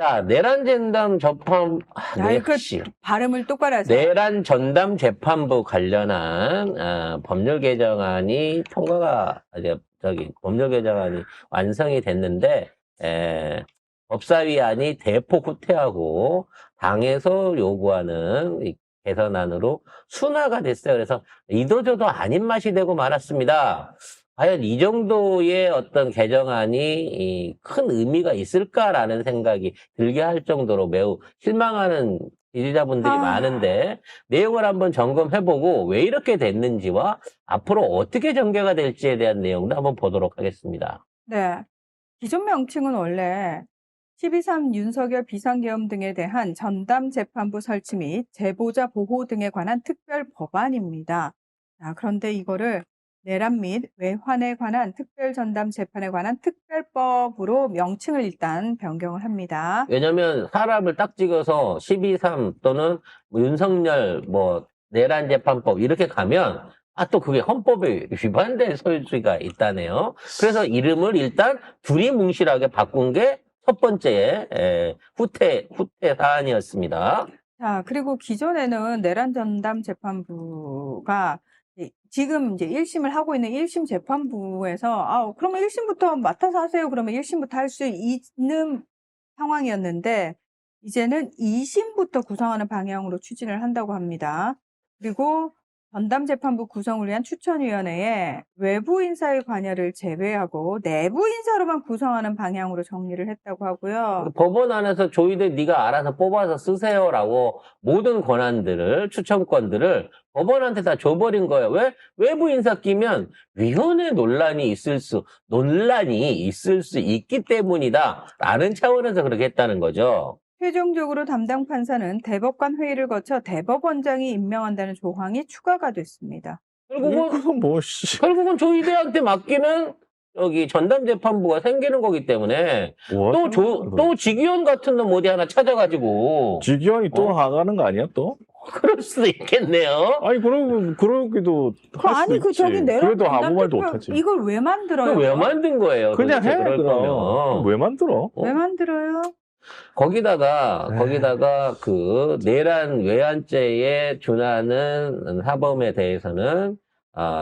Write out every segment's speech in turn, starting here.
자, 내란 전담 재판, 이거 발음을 똑바로 하세요. 내란 전담 재판부 관련한 법률 개정안이 법률 개정안이 완성이 됐는데 법사위안이 대폭 후퇴하고 당에서 요구하는 이 개선안으로 순화가 됐어요. 그래서 이도저도 아닌 맛이 되고 말았습니다. 과연 이 정도의 어떤 개정안이 큰 의미가 있을까라는 생각이 들게 할 정도로 매우 실망하는 지지자분들이 많은데 내용을 한번 점검해보고 왜 이렇게 됐는지와 앞으로 어떻게 전개가 될지에 대한 내용도 한번 보도록 하겠습니다. 네. 기존 명칭은 원래 12.3 윤석열 비상계엄 등에 대한 전담재판부 설치 및 제보자 보호 등에 관한 특별 법안입니다. 그런데 이거를 내란 및 외환에 관한 특별전담재판에 관한 특별법으로 명칭을 일단 변경을 합니다. 왜냐면 사람을 딱 찍어서 12.3 또는 윤석열 내란 재판법 이렇게 가면 또 그게 헌법에 위반된 소지가 있다네요. 그래서 이름을 일단 두리뭉실하게 바꾼 게 첫 번째 후퇴 사안이었습니다. 자, 그리고 기존에는 내란 전담 재판부가 지금 이제 1심을 하고 있는 1심 재판부에서 그러면 1심부터 맡아서 하세요. 그러면 1심부터 할 수 있는 상황이었는데 이제는 2심부터 구성하는 방향으로 추진을 한다고 합니다. 그리고 전담재판부 구성을 위한 추천위원회에 외부 인사의 관여를 제외하고 내부 인사로만 구성하는 방향으로 정리를 했다고 하고요. 법원 안에서 조의대 네가 알아서 뽑아서 쓰세요라고 모든 권한들을 추천권들을 법원한테 다 줘버린 거예요. 왜? 외부 인사 끼면 위헌의 논란이 있을 수 있기 때문이다 라는 차원에서 그렇게 했다는 거죠. 최종적으로 담당 판사는 대법관 회의를 거쳐 대법원장이 임명한다는 조항이 추가가 됐습니다. 결국은 조의대한테 맡기는 여기 전담재판부가 생기는 거기 때문에 또 직위원 같은 놈 어디 하나 찾아가지고 직위원이 또 나가는 거 아니야 또? 그럴 수도 있겠네요. 아니 그러기도 할 수 있지. 저기 내란 그래도 아무 말도 못하지. 이걸 왜 만들어요? 왜 만든 거예요? 그냥 해 그럴 그럼. 거면. 왜 만들어? 왜 만들어요? 거기다가 그 내란 외환죄에 준하는 사범에 대해서는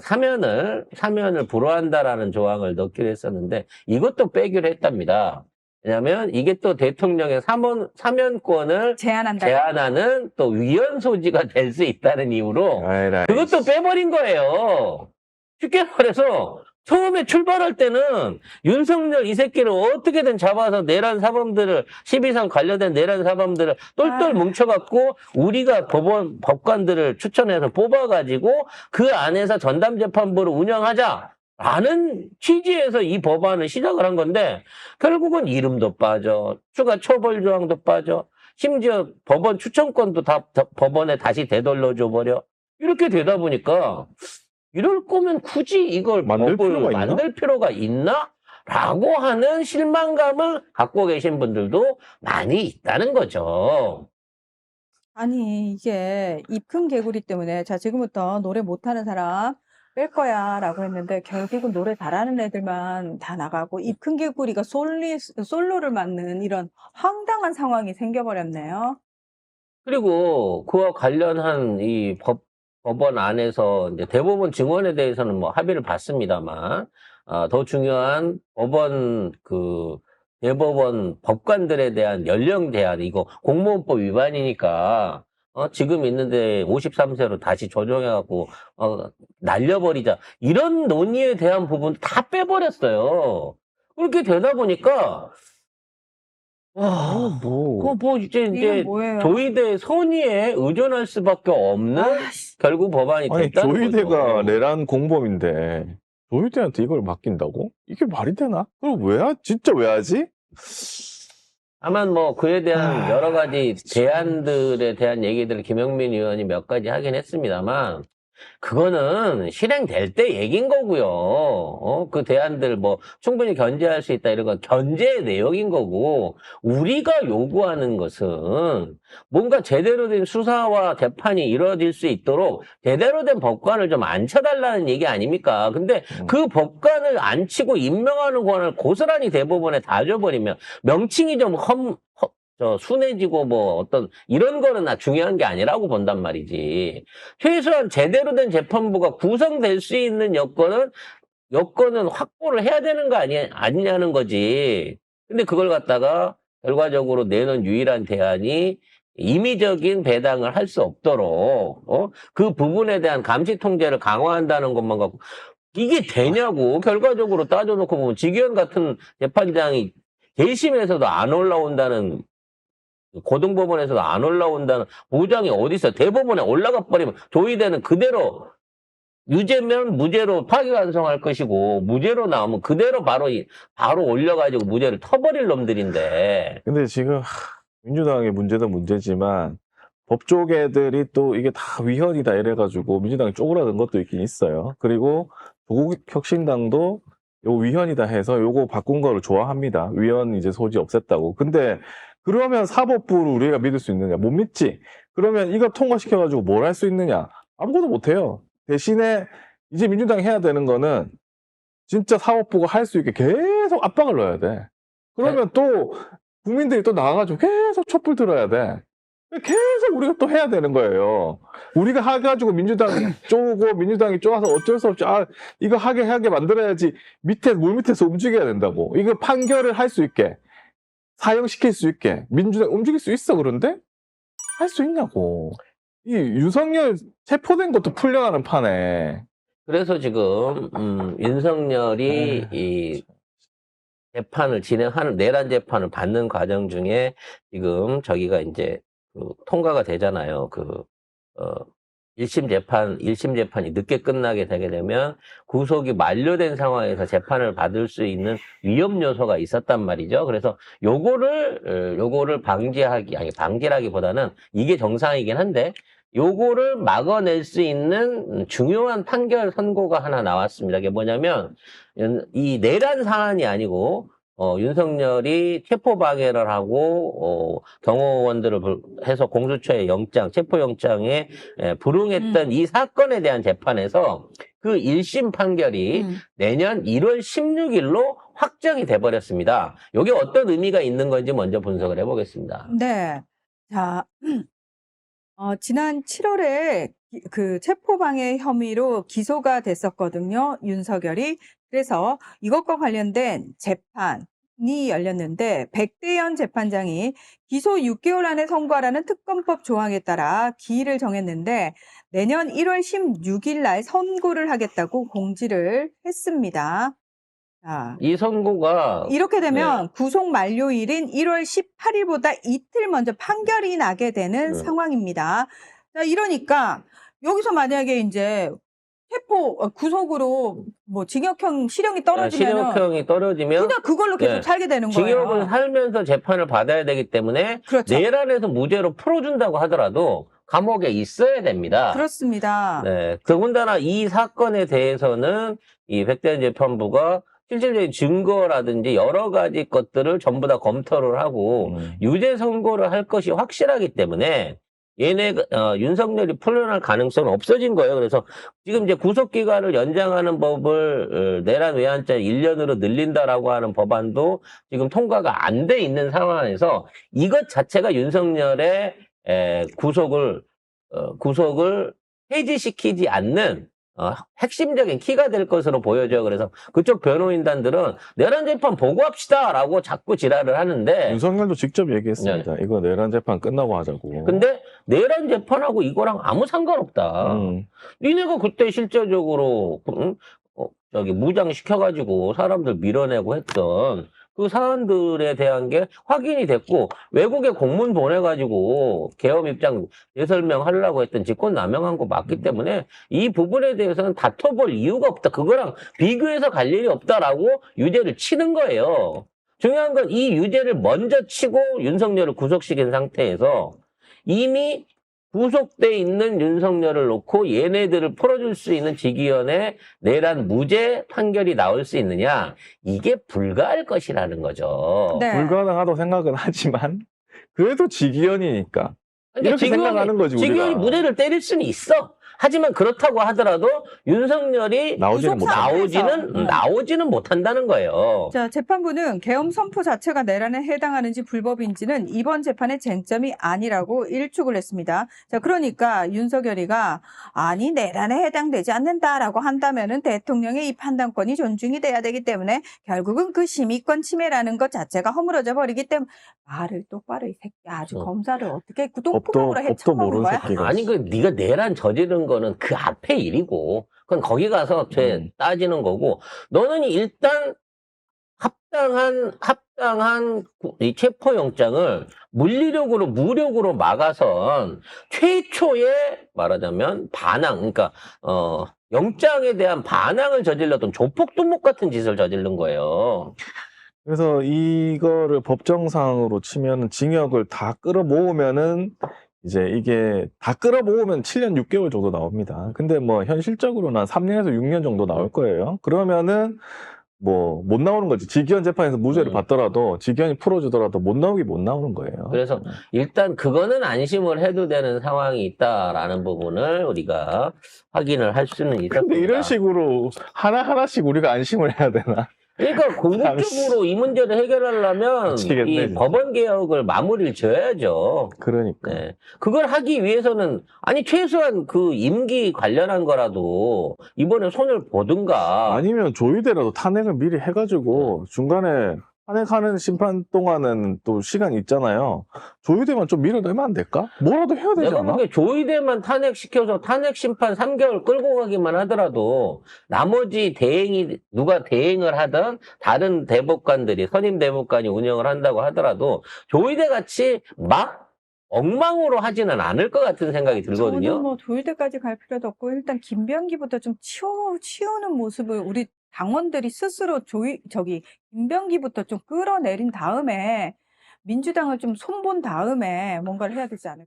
사면을 불허한다라는 조항을 넣기로 했었는데 이것도 빼기로 했답니다. 왜냐하면 이게 또 대통령의 사면권을 제한하는 또 위헌 소지가 될 수 있다는 이유로 그것도 빼버린 거예요. 쉽게 말해서 처음에 출발할 때는 윤석열 이 새끼를 어떻게든 잡아서 내란 사범들을 12.3 관련된 내란 사범들을 똘똘 뭉쳐갖고 우리가 법관들을 추천해서 뽑아가지고 그 안에서 전담재판부를 운영하자라는 취지에서 이 법안을 시작을 한 건데 결국은 이름도 빠져 추가 처벌 조항도 빠져 심지어 법원 추천권도 다 법원에 다시 되돌려줘 버려 이렇게 되다 보니까 이럴 거면 굳이 이걸 만들 필요가 있나? 라고 하는 실망감을 갖고 계신 분들도 많이 있다는 거죠. 아니 이게 입 큰 개구리 때문에 자 지금부터 노래 못하는 사람 뺄 거야 라고 했는데 결국은 노래 잘하는 애들만 다 나가고 입 큰 개구리가 솔로를 맡는 이런 황당한 상황이 생겨버렸네요. 그리고 그와 관련한 이 법원 안에서 이제 대법원 증언에 대해서는 합의를 봤습니다만, 더 중요한 대법원 법관들에 대한 연령 제한, 이거 공무원법 위반이니까, 지금 있는데 53세로 다시 조정해갖고, 날려버리자. 이런 논의에 대한 부분 다 빼버렸어요. 그렇게 되다 보니까, 이제 조의대 선의에 의존할 수밖에 없는 결국 법안이 됐다는 거죠. 조의대가 내란 공범인데 조의대한테 이걸 맡긴다고? 이게 말이 되나? 그럼 진짜 왜 하지? 다만 그에 대한 여러 가지 제안들에 대한 얘기들을 김영민 의원이 몇 가지 하긴 했습니다만 그거는 실행될 때 얘기인 거고요. 그 대안들 충분히 견제할 수 있다 이런 건 견제의 내용인 거고 우리가 요구하는 것은 뭔가 제대로 된 수사와 재판이 이루어질 수 있도록 제대로 된 법관을 좀 앉혀달라는 얘기 아닙니까? 근데 그 법관을 앉히고 임명하는 권한을 고스란히 대법원에 다 줘버리면 명칭이 좀 순해지고 뭐 어떤 이런 거는 중요한 게 아니라고 본단 말이지. 최소한 제대로 된 재판부가 구성될 수 있는 여건은 확보를 해야 되는 거 아니냐는 거지. 근데 그걸 갖다가 결과적으로 내놓은 유일한 대안이 임의적인 배당을 할 수 없도록 그 부분에 대한 감시 통제를 강화한다는 것만 갖고 이게 되냐고. 결과적으로 따져놓고 보면 지기현 같은 재판장이 대심에서도 안 올라온다는, 고등법원에서도 안 올라온다는 보장이 어디 있어. 대법원에 올라가 버리면 조의대는 그대로 유죄면 무죄로 파기환송할 것이고, 무죄로 나오면 그대로 바로 올려가지고 무죄를 터버릴 놈들인데. 근데 지금 민주당의 문제도 문제지만 법조 애들이 또 이게 다 위헌이다 이래가지고 민주당이 쪼그라든 것도 있긴 있어요. 그리고 조국혁신당도 요 위헌이다 해서 요거 바꾼 거를 좋아합니다. 위헌 이제 소지 없앴다고. 근데 그러면 사법부를 우리가 믿을 수 있느냐? 못 믿지. 그러면 이거 통과시켜가지고 뭘 할 수 있느냐? 아무것도 못해요. 대신에 이제 민주당이 해야 되는 거는 진짜 사법부가 할 수 있게 계속 압박을 넣어야 돼. 그러면 또 국민들이 또 나와가지고 계속 촛불 들어야 돼. 계속 우리가 또 해야 되는 거예요. 우리가 해가지고 민주당이 쪼고 민주당이 쪼아서 어쩔 수 없이 이거 하게 만들어야지 물 밑에서 움직여야 된다고. 이거 판결을 할 수 있게 사형시킬 수 있게 민주당 움직일 수 있어. 그런데 할 수 있냐고. 이 윤석열 체포된 것도 풀려가는 판에. 그래서 지금 윤석열이 이 재판을 진행하는 내란 재판을 받는 과정 중에 지금 저기가 이제 통과가 되잖아요. 1심 재판이 늦게 끝나게 되게 되면 구속이 만료된 상황에서 재판을 받을 수 있는 위험 요소가 있었단 말이죠. 그래서 요거를 방지라기보다는 이게 정상이긴 한데 요거를 막아낼 수 있는 중요한 판결 선고가 하나 나왔습니다. 이게 뭐냐면 이 내란 사안이 아니고 윤석열이 체포 방해를 하고 경호원들을 해서 공수처의 체포영장에 불응했던 이 사건에 대한 재판에서 그 1심 판결이 내년 1월 16일로 확정이 돼버렸습니다. 이게 어떤 의미가 있는 건지 먼저 분석을 해보겠습니다. 네. 자, 지난 7월에 그 체포방해 혐의로 기소가 됐었거든요. 윤석열이. 그래서 이것과 관련된 재판이 열렸는데 백대현 재판장이 기소 6개월 안에 선고하라는 특검법 조항에 따라 기일을 정했는데 내년 1월 16일 날 선고를 하겠다고 공지를 했습니다. 자, 이 선고가 이렇게 되면 구속 만료일인 1월 18일보다 이틀 먼저 판결이 나게 되는 상황입니다. 자, 이러니까 여기서 만약에 이제 구속으로 뭐 징역형 실형이 떨어지면 그냥 그걸로 계속 살게 되는 거예요. 징역을 살면서 재판을 받아야 되기 때문에 그렇죠. 내란에서 무죄로 풀어준다고 하더라도 감옥에 있어야 됩니다. 그렇습니다. 네, 더군다나 이 사건에 대해서는 이 백대현 재판부가 실질적인 증거라든지 여러 가지 것들을 전부 다 검토를 하고 유죄 선고를 할 것이 확실하기 때문에 윤석열이 풀려날 가능성은 없어진 거예요. 그래서 지금 이제 구속기간을 연장하는 법을 내란 외환죄 1년으로 늘린다라고 하는 법안도 지금 통과가 안 돼 있는 상황에서 이것 자체가 윤석열의 구속을 해지시키지 않는 핵심적인 키가 될 것으로 보여져요. 그래서 그쪽 변호인단들은 내란 재판 보고합시다라고 자꾸 지랄을 하는데 윤석열도 직접 얘기했습니다. 이거 내란 재판 끝나고 하자고. 근데 내란 재판하고 이거랑 아무 상관없다. 니네가 그때 실제적으로 무장시켜가지고 사람들 밀어내고 했던 그 사안들에 대한 게 확인이 됐고 외국에 공문 보내가지고 계엄 입장 재설명하려고 했던 직권남용한 거 맞기 때문에 이 부분에 대해서는 다퉈볼 이유가 없다. 그거랑 비교해서 갈 일이 없다라고 유죄를 치는 거예요. 중요한 건 이 유죄를 먼저 치고 윤석열을 구속시킨 상태에서 이미 구속돼 있는 윤석열을 놓고 얘네들을 풀어줄 수 있는 지기현의 내란 무죄 판결이 나올 수 있느냐, 이게 불가할 것이라는 거죠. 네. 불가능하다고 생각은 하지만 그래도 지기현이니까 이렇게 생각하는 거지. 지기현이 무죄를 때릴 수는 있어. 하지만 그렇다고 하더라도 윤석열이 나오지는 구속 못합니다. 상태에서. 나오지는 못한다는 거예요. 자, 재판부는 계엄 선포 자체가 내란에 해당하는지 불법인지는 이번 재판의 쟁점이 아니라고 일축을 했습니다. 자, 그러니까 윤석열이가 아니 내란에 해당되지 않는다라고 한다면은 대통령의 이 판단권이 존중이 돼야 되기 때문에 결국은 그 심의권 침해라는 것 자체가 허물어져 버리기 때문에 말을 똑바로 이 새끼 아주 검사를 어떻게 똥구멍으로 법도 헤쳐먹은 모르는 거야? 새끼가. 아니, 네가 내란 저지른 거는 그 앞에 일이고, 그건 거기 가서 죄 따지는 거고, 너는 일단 합당한 이 체포영장을 물리력으로, 무력으로 막아선 최초의 말하자면 반항, 그러니까, 영장에 대한 반항을 저질렀던 조폭두목 같은 짓을 저지른 거예요. 그래서 이거를 법정상으로 치면 징역을 다 끌어모으면은 이제 이게 다 끌어모으면 7년 6개월 정도 나옵니다. 근데 뭐 현실적으로는 한 3년에서 6년 정도 나올 거예요. 그러면은 뭐 못 나오는 거지. 직위원 재판에서 무죄를 받더라도 직위원이 풀어주더라도 못 나오는 거예요. 그래서 일단 그거는 안심을 해도 되는 상황이 있다라는 부분을 우리가 확인을 할 수는 있을 근데 겁니다. 이런 식으로 하나하나씩 우리가 안심을 해야 되나? 그러니까 궁극적으로 이 문제를 해결하려면 미치겠네, 이 진짜. 법원 개혁을 마무리를 지어야죠. 그러니까. 네. 그걸 하기 위해서는 아니 최소한 그 임기 관련한 거라도 이번에 손을 보든가. 아니면 조의대라도 탄핵을 미리 해가지고 중간에 탄핵하는 심판 동안은 또 시간이 있잖아요. 조의대만 좀 밀어내면 안 될까? 뭐라도 해야 되지 내가 않아? 보기에 조의대만 탄핵시켜서 탄핵 심판 3개월 끌고 가기만 하더라도 나머지 누가 대행을 하든 다른 대법관들이 선임 대법관이 운영을 한다고 하더라도 조의대 같이 막 엉망으로 하지는 않을 것 같은 생각이 들거든요. 저는 뭐 조의대까지 갈 필요도 없고 일단 김병기부터 좀 치우는 모습을 우리 당원들이 스스로 김병기부터 좀 끌어내린 다음에 민주당을 좀 손본 다음에 뭔가를 해야 되지 않을까.